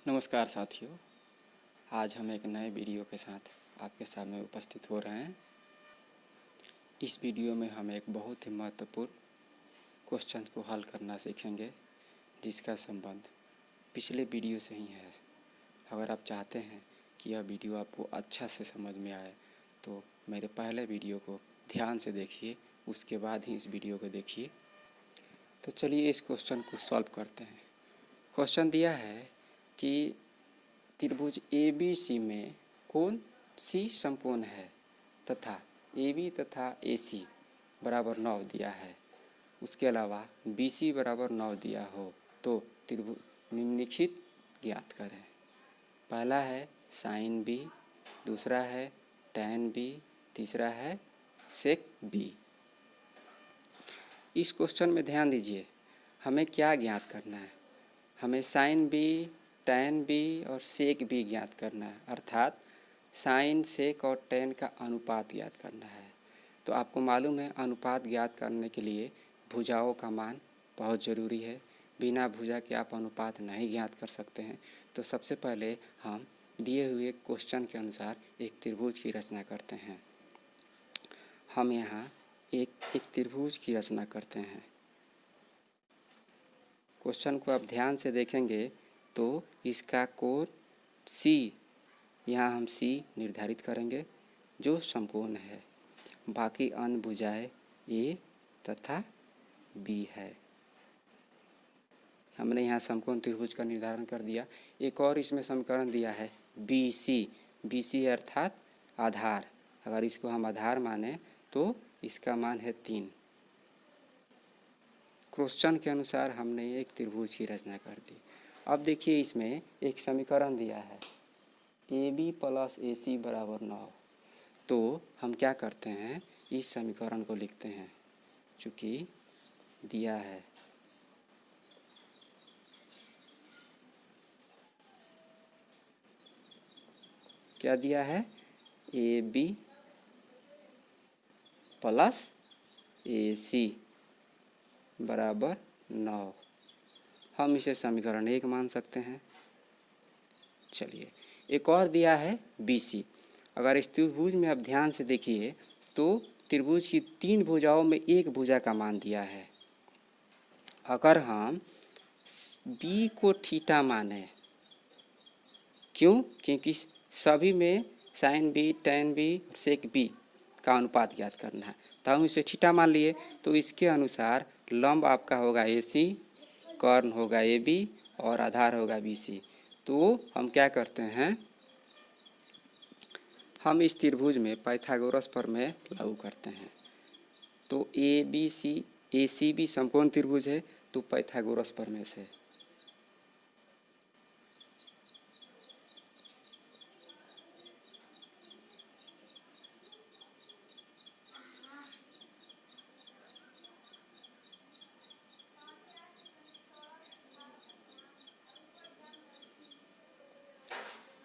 नमस्कार साथियों, आज हम एक नए वीडियो के साथ आपके सामने उपस्थित हो रहे हैं। इस वीडियो में हम एक बहुत ही महत्वपूर्ण क्वेश्चन को हल करना सीखेंगे, जिसका संबंध पिछले वीडियो से ही है। अगर आप चाहते हैं कि यह वीडियो आपको अच्छा से समझ में आए तो मेरे पहले वीडियो को ध्यान से देखिए, उसके बाद ही इस वीडियो को देखिए। तो चलिए इस क्वेश्चन को सॉल्व करते हैं। क्वेश्चन दिया है कि त्रिभुज ABC में कौन सी समकोण है तथा AB तथा AC बराबर 9 दिया है। उसके अलावा BC बराबर 9 दिया हो तो त्रिभुज निम्नलिखित ज्ञात करें। पहला है साइन B, दूसरा है tan B, तीसरा है sec B। इस क्वेश्चन में ध्यान दीजिए, हमें क्या ज्ञात करना है। हमें साइन B, tan B और sec B ज्ञात करना है, अर्थात साइन, सेक और tan का अनुपात ज्ञात करना है। तो आपको मालूम है अनुपात ज्ञात करने के लिए भुजाओं का मान बहुत ज़रूरी है। बिना भुजा के आप अनुपात नहीं ज्ञात कर सकते हैं। तो सबसे पहले हम दिए हुए क्वेश्चन के अनुसार एक त्रिभुज की रचना करते हैं। हम यहाँ एक त्रिभुज की रचना करते हैं। क्वेश्चन को आप ध्यान से देखेंगे तो इसका कोण C, यहाँ हम C निर्धारित करेंगे जो समकोण है। बाकी अन्य भुजाएं A तथा B है। हमने यहाँ समकोण त्रिभुज का निर्धारण कर दिया। एक और इसमें समीकरण दिया है BC अर्थात आधार। अगर इसको हम आधार माने तो इसका मान है 3। क्वेश्चन के अनुसार हमने एक त्रिभुज की रचना कर दी। अब देखिए इसमें एक समीकरण दिया है AB प्लस AC बराबर 9। तो हम क्या करते हैं, इस समीकरण को लिखते हैं। चूँकि दिया है क्या दिया है, AB प्लस AC बराबर 9। हम इसे समीकरण 1 मान सकते हैं। चलिए एक और दिया है BC। अगर इस त्रिभुज में आप ध्यान से देखिए तो त्रिभुज की 3 भुजाओं में एक भुजा का मान दिया है। अगर हम B को थीटा माने, क्योंकि सभी में sign B, tan B, sec B का अनुपात ज्ञात करना है, तो हम इसे थीटा मान लिए। तो इसके अनुसार लंब आपका होगा AC, कर्ण होगा AB और आधार होगा BC। तो हम क्या करते हैं, हम इस त्रिभुज में पाइथागोरस प्रमेय लागू करते हैं। तो ACB समकोण त्रिभुज है, तो पाइथागोरस प्रमेय से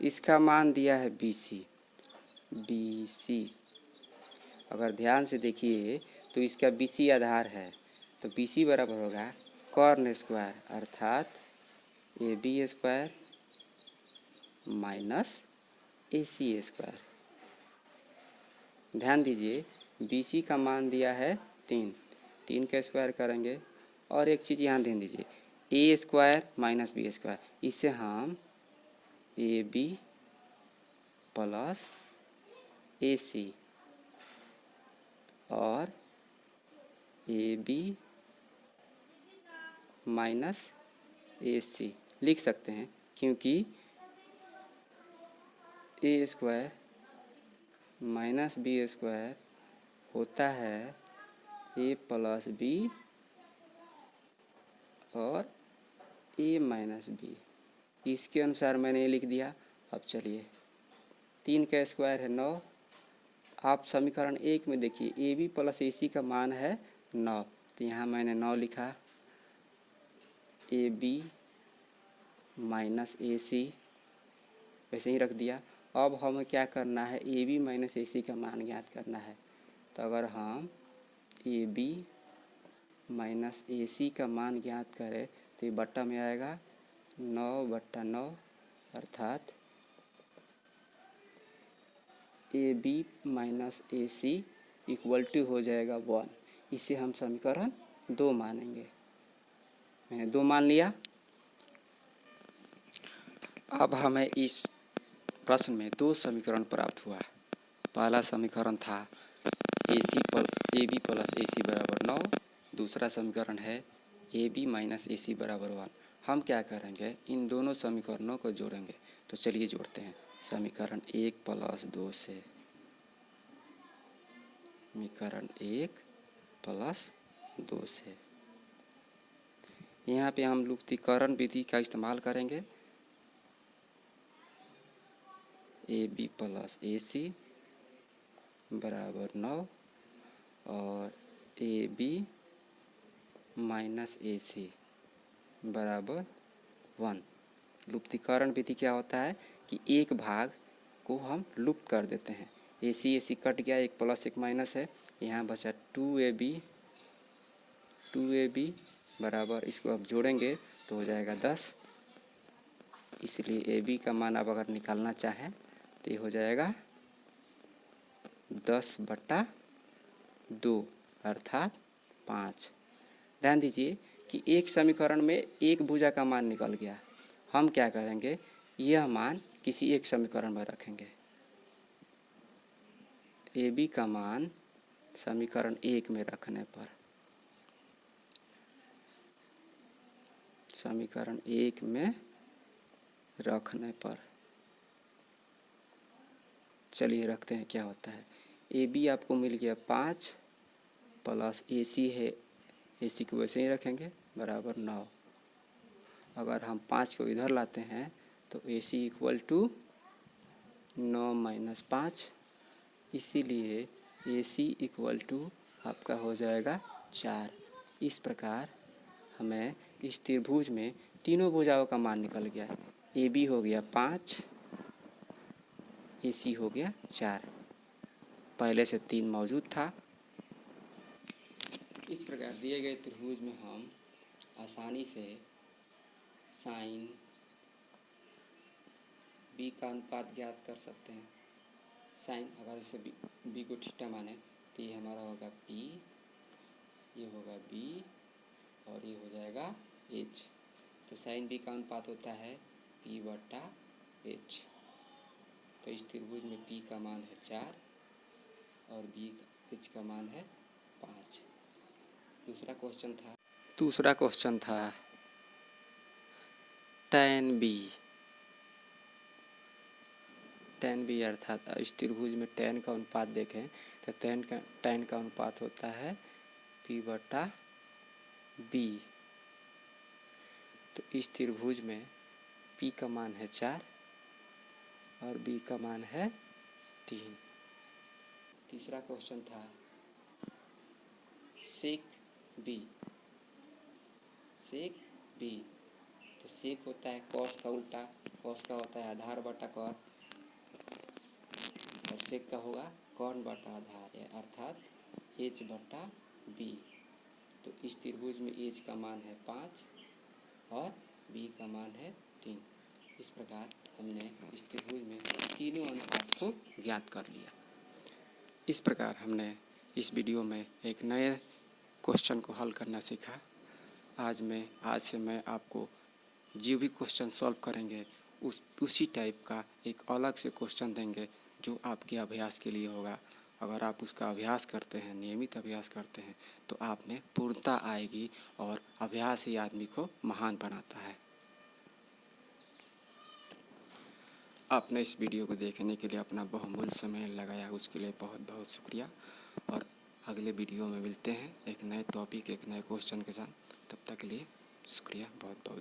इसका मान दिया है BC। अगर ध्यान से देखिए तो इसका BC आधार है, तो BC बराबर होगा कर्ण स्क्वायर अर्थात AB square minus AC square. ध्यान दीजिए BC का मान दिया है 3 का स्क्वायर करेंगे। और एक चीज़ यहाँ ध्यान दीजिए, A square minus B square, इसे हम AB प्लस AC और AB माइनस AC लिख सकते हैं, क्योंकि A square minus B square होता है A प्लस B और A माइनस B। इसके अनुसार मैंने ये लिख दिया। अब चलिए 3 का स्क्वायर है 9। आप समीकरण 1 में देखिए AB प्लस AC का मान है 9, तो यहाँ मैंने 9 लिखा। AB माइनस AC वैसे ही रख दिया। अब हमें क्या करना है, AB माइनस AC का मान ज्ञात करना है। तो अगर हम AB माइनस AC का मान ज्ञात करें तो ये बट्टा में आएगा 9/9 अर्थात A B minus A C equal to हो जाएगा 1। इसे हम समीकरण 2 मानेंगे। मैंने 2 मान लिया। अब हमें इस प्रश्न में 2 समीकरण प्राप्त हुआ। पहला समीकरण था ए बी प्लस ए सी बराबर 9। दूसरा समीकरण है ए बी माइनस ए सी बराबर 1। हम क्या करेंगे, इन दोनों समीकरणों को जोड़ेंगे। तो चलिए जोड़ते हैं। समीकरण 1 प्लस 2 से समीकरण 1 प्लस 2 से यहाँ पे हम लुप्तीकरण विधि का इस्तेमाल करेंगे। ए बी प्लस ए सी बराबर 9 और ए बी माइनस ए सी बराबर 1। लुप्तीकरण विधि क्या होता है कि एक भाग को हम लुप्त कर देते हैं। ए सी कट गया, एक प्लस एक माइनस है, यहाँ बचा 2ab बराबर, इसको अब जोड़ेंगे तो हो जाएगा 10। इसलिए ए बी का मान अब अगर निकालना चाहें तो ये हो जाएगा 10/2 अर्थात 5। ध्यान दीजिए कि एक समीकरण में एक भुजा का मान निकल गया। हम क्या करेंगे, यह मान किसी एक समीकरण में रखेंगे। ए बी का मान समीकरण 1 में रखने पर, समीकरण 1 में रखने पर चलिए रखते हैं क्या होता है। ए बी आपको मिल गया 5 प्लस ए सी है, ए सी को वैसे ही रखेंगे बराबर 9। अगर हम 5 को इधर लाते हैं तो ए सी इक्वल टू 9 माइनस 5। इसीलिए ए सी इक्वल टू आपका हो जाएगा 4। इस प्रकार हमें इस त्रिभुज में तीनों भुजाओं का मान निकल गया। ए बी हो गया 5, ए सी हो गया 4, पहले से 3 मौजूद था। इस प्रकार दिए गए त्रिभुज में हम आसानी से साइन बी का अनुपात ज्ञात कर सकते हैं। साइन अगर इसे बी को थीटा माने तो ये हमारा होगा पी, ये होगा बी और ये हो जाएगा एच। तो साइन बी का अनुपात होता है P/H। तो इस त्रिभुज में P का मान है 4 और H का मान है 5। दूसरा क्वेश्चन था tan b अर्थात इस त्रिभुज में tan का अनुपात देखें तो tan का अनुपात होता है P/B। तो इस त्रिभुज में P का मान है 4 और B का मान है 3। तीसरा क्वेश्चन था sec b। तो सेक होता है कॉस का उल्टा, कॉस का होता है आधार बटा कॉन और सेक का होगा कॉन बटा आधार, अर्थात H/B। तो इस त्रिभुज में H का मान है 5 और B का मान है 3। इस प्रकार हमने इस त्रिभुज में तीनों अनुपात को ज्ञात कर लिया। इस प्रकार हमने इस वीडियो में एक नए क्वेश्चन को हल करना सीखा। आज से मैं आपको जो भी क्वेश्चन सॉल्व करेंगे उसी टाइप का एक अलग से क्वेश्चन देंगे जो आपके अभ्यास के लिए होगा। अगर आप उसका अभ्यास करते हैं, नियमित अभ्यास करते हैं तो आप में पूर्णता आएगी और अभ्यास ही आदमी को महान बनाता है। आपने इस वीडियो को देखने के लिए अपना बहुमूल्य समय लगाया, उसके लिए बहुत बहुत शुक्रिया। और अगले वीडियो में मिलते हैं एक नए टॉपिक, एक नए क्वेश्चन के साथ। तब तक के लिए शुक्रिया बहुत बहुत।